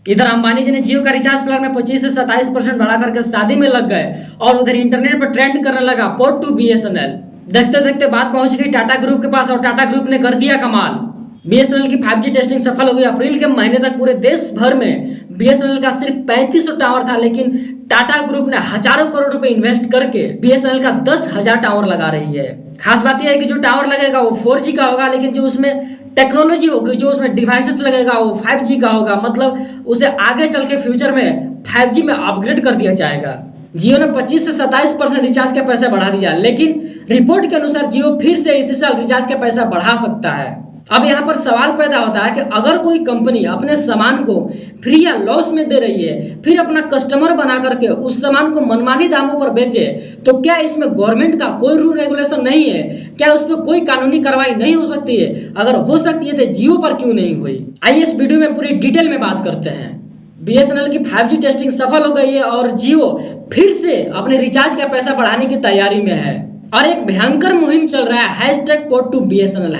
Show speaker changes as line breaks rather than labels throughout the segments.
इधर अंबानी जी ने जियो का रिचार्ज प्लान में 25 से 27% बढ़ा करके शादी में लग गए और उधर इंटरनेट पर ट्रेंड करने लगा पोर्ट टू बीएसएनएल। देखते देखते बात पहुंच गई टाटा ग्रुप के पास और टाटा ग्रुप ने कर दिया कमाल। बीएसएनएल की 5G टेस्टिंग सफल हो गई। अप्रैल के महीने तक पूरे देश भर में बीएसएनएल का सिर्फ 3500 टावर था, लेकिन टाटा ग्रुप ने हजारों करोड़ रुपए इन्वेस्ट करके बीएसएनएल का 10,000 टावर लगा रही है। खास बात यह है कि जो टावर लगेगा वो 4G का होगा, लेकिन जो उसमें टेक्नोलॉजी होगी, जो उसमें डिवाइसेस लगेगा वो 5G का होगा। मतलब उसे आगे चल के फ्यूचर में 5G में अपग्रेड कर दिया जाएगा। जियो ने 25 से 27% रिचार्ज के पैसे बढ़ा दिया, लेकिन रिपोर्ट के अनुसार जियो फिर से इसी साल रिचार्ज के पैसा बढ़ा सकता है। अब यहाँ पर सवाल पैदा होता है कि अगर कोई कंपनी अपने सामान को फ्री या लॉस में दे रही है, फिर अपना कस्टमर बना करके उस सामान को मनमानी दामों पर बेचे, तो क्या इसमें गवर्नमेंट का कोई रूल रेगुलेशन नहीं है? क्या उस पर कोई कानूनी कार्रवाई नहीं हो सकती है? अगर हो सकती है तो जियो पर क्यों नहीं हुई? आइए इस वीडियो में पूरी डिटेल में बात करते हैं। बीएसएनएल की 5G टेस्टिंग सफल हो गई है और जियो फिर से अपने रिचार्ज का पैसा बढ़ाने की तैयारी में है और एक भयंकर मुहिम चल रहा है #PortToBSNL,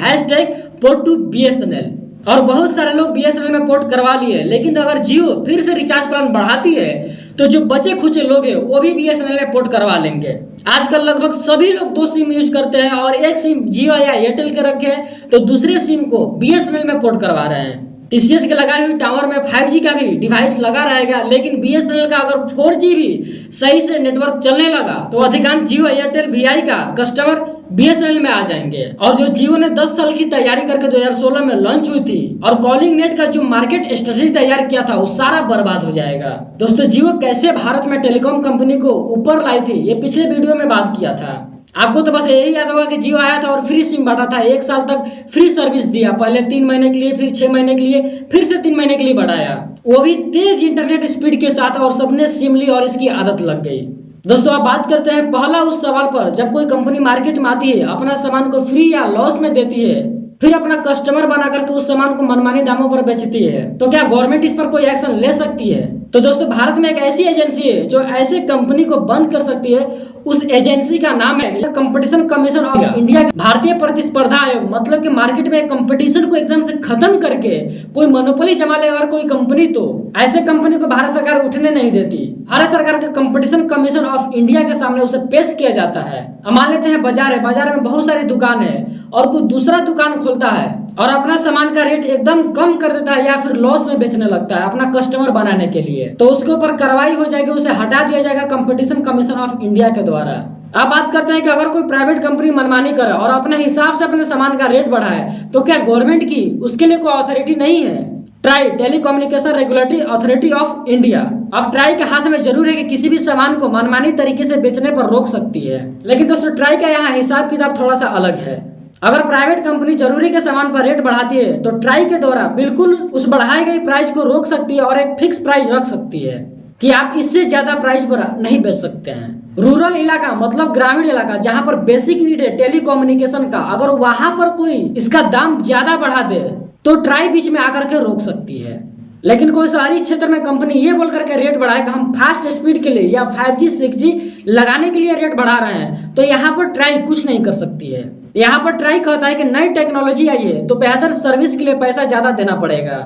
#PortToBSNL। और बहुत सारे लोग बीएसएनएल में पोर्ट करवा लिए, लेकिन अगर जियो फिर से रिचार्ज प्लान बढ़ाती है तो जो बचे खुचे लोग हैं वो भी बीएसएनएल में पोर्ट करवा लेंगे। आजकल लगभग सभी लोग 2 सिम यूज करते हैं और एक सिम जियो या एयरटेल के रखे हैं तो दूसरे सिम को बीएसएनएल में पोर्ट करवा रहे हैं। टीसीएस के लगाई हुई टावर में 5G का भी डिवाइस लगा रहेगा, लेकिन बीएसएनएल का अगर 4G भी सही से नेटवर्क चलने लगा तो अधिकांश जियो एयरटेल वीआई का कस्टमर बीएसएनएल में आ जाएंगे। और जो जियो ने 10 साल की तैयारी करके 2016 में लॉन्च हुई थी और कॉलिंग नेट का जो मार्केट स्ट्रेटेजी तैयार किया था वो सारा बर्बाद हो जाएगा। दोस्तों, जियो कैसे भारत में टेलीकॉम कंपनी को ऊपर लाई थी ये पिछले वीडियो में बात किया था। आपको तो बस यही याद होगा कि जियो आया था और फ्री सिम बांटा था, 1 साल तक फ्री सर्विस दिया, पहले 3 महीने के लिए, फिर 6 महीने के लिए, फिर से 3 महीने के लिए बढ़ाया, वो भी तेज इंटरनेट स्पीड के साथ, और सबने सिम ली और इसकी आदत लग गई। दोस्तों, आप बात करते हैं पहला उस सवाल पर, जब कोई कंपनी मार्केट में आती है, अपना सामान को फ्री या लॉस में देती है, फिर अपना कस्टमर बना करके उस सामान को मनमानी दामों पर बेचती है, तो क्या गवर्नमेंट इस पर कोई एक्शन ले सकती है? तो दोस्तों, भारत में एक ऐसी एजेंसी है जो ऐसे कंपनी को बंद कर सकती है। उस एजेंसी का नाम है कंपटीशन कमीशन ऑफ इंडिया, भारतीय प्रतिस्पर्धा आयोग। मतलब कि मार्केट में कंपटीशन को एकदम से खत्म करके कोई मोनोपोली जमा ले अगर कोई कंपनी, तो ऐसे कंपनी को भारत सरकार उठने नहीं देती। भारत सरकार के कंपटीशन कमीशन ऑफ इंडिया के सामने उसे पेश किया जाता है। मान लेते हैं बाजार है, बाजार में बहुत सारी दुकान है और कोई दूसरा दुकान खोलता है और अपना सामान का रेट एकदम कम कर देता है या फिर लॉस में बेचने लगता है अपना कस्टमर बनाने के लिए, तो उसके ऊपर कार्रवाई हो जाएगी, उसे हटा दिया जाएगा कंपटीशन कमीशन ऑफ इंडिया के द्वारा। आप बात करते हैं कि अगर कोई प्राइवेट कंपनी मनमानी करे और अपने हिसाब से अपने सामान का रेट बढ़ाए, तो क्या गवर्नमेंट की उसके लिए कोई अथॉरिटी नहीं है? Try, telecommunication regulatory authority of India. अब ट्राई के हाथ में जरूर है कि किसी भी सामान को मनमानी तरीके से बेचने पर रोक सकती है, लेकिन दोस्तों ट्राई का यहाँ हिसाब किताब थोड़ा सा अलग है। अगर प्राइवेट कंपनी जरूरी के सामान पर रेट बढ़ाती है तो ट्राई के द्वारा बिल्कुल उस बढ़ाई गई प्राइस को रोक सकती है और एक फिक्स प्राइस रख सकती है कि आप इससे ज्यादा प्राइस पर नहीं बेच सकते हैं। रूरल इलाका मतलब ग्रामीण इलाका जहां पर बेसिक नीड है टेलीकम्युनिकेशन का, अगर वहां पर कोई इसका दाम ज्यादा बढ़ा दे तो ट्राई बीच में आकर के रोक सकती है। लेकिन कोई शहरी क्षेत्र में कंपनी ये बोल करके रेट बढ़ाए कि हम फास्ट स्पीड के लिए या 5G 6G लगाने के लिए रेट बढ़ा रहे हैं, तो यहाँ पर ट्राई कुछ नहीं कर सकती है। यहाँ पर ट्राई कहता है कि नई टेक्नोलॉजी आई है तो बेहतर सर्विस के लिए पैसा ज्यादा देना पड़ेगा,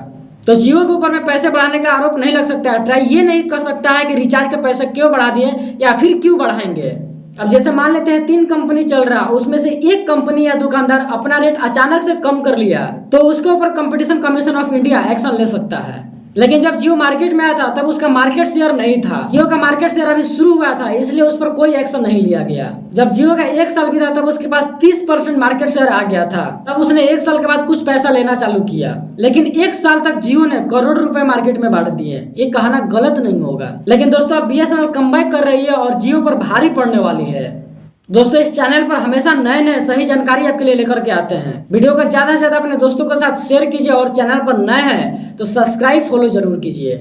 तो जियो के ऊपर में पैसे बढ़ाने का आरोप नहीं लग सकता है। ट्राई ये नहीं कह सकता है कि रिचार्ज के पैसे क्यों बढ़ा दिए या फिर क्यों बढ़ाएंगे। अब जैसे मान लेते हैं 3 कंपनी चल रहा, उसमें से एक कंपनी या दुकानदार अपना रेट अचानक से कम कर लिया, तो उसके ऊपर competition commission of India action ले सकता है। लेकिन जब जियो मार्केट में आया था तब उसका मार्केट शेयर नहीं था, जियो का मार्केट शेयर अभी शुरू हुआ था, इसलिए उस पर कोई एक्शन नहीं लिया गया। जब जियो का 1 साल बीता तब उसके पास 30% मार्केट शेयर आ गया था, तब उसने 1 साल के बाद कुछ पैसा लेना चालू किया, लेकिन 1 साल तक जियो ने करोड़ रुपए मार्केट में बांट दिए। ये कहना गलत नहीं होगा, लेकिन दोस्तों अब बीएसएनएल कमबैक कर रही है और जियो पर भारी पड़ने वाली है। दोस्तों, इस चैनल पर हमेशा नए नए सही जानकारी आपके लिए लेकर के आते हैं। वीडियो को ज्यादा से ज्यादा अपने दोस्तों के साथ शेयर कीजिए और चैनल पर नए हैं तो सब्सक्राइब फॉलो जरूर कीजिए।